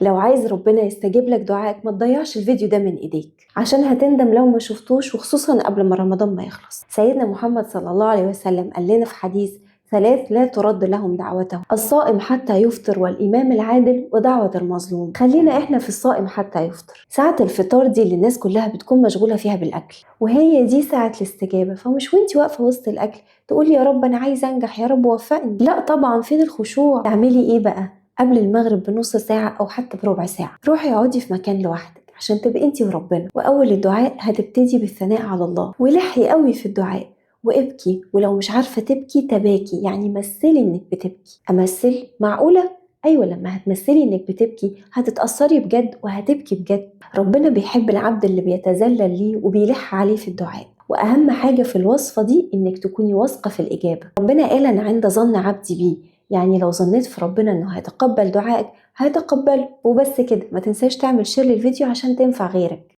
لو عايز ربنا يستجيب لك دعائك ما تضيعش الفيديو ده من ايديك، عشان هتندم لو ما شفتوش، وخصوصا قبل ما رمضان ما يخلص. سيدنا محمد صلى الله عليه وسلم قال لنا في حديث: ثلاث لا ترد لهم دعوته، الصائم حتى يفطر، والإمام العادل، ودعوة المظلوم. خلينا احنا في الصائم حتى يفطر. ساعة الفطار دي اللي الناس كلها بتكون مشغولة فيها بالأكل، وهي دي ساعة الاستجابة. فمش وانتي واقفة وسط الأكل تقولي يا رب أنا عايزة أنجح، يا رب وفقني. لا طبعا، فين الخشوع؟ تعملي ايه بقى؟ قبل المغرب بنص ساعة أو حتى بربع ساعة روحي اقعدي في مكان لوحدك عشان تبقي انتي وربنا. وأول الدعاء هتبتدي بالثناء على الله، ولحي قوي في الدعاء وابكي، ولو مش عارفة تبكي تباكي، يعني مثلي انك بتبكي. امثل؟ معقولة؟ ايوه، لما هتمثلي انك بتبكي هتتأثري بجد وهتبكي بجد. ربنا بيحب العبد اللي بيتذلل ليه وبيلح عليه في الدعاء. واهم حاجة في الوصفة دي انك تكوني واثقة في الإجابة. ربنا قال: انا عند ظن عبدي بيه، يعني لو ظنيت في ربنا انه هيتقبل دعائك هيتقبله. وبس كده، ما تنساش تعمل شير للفيديو عشان تنفع غيرك.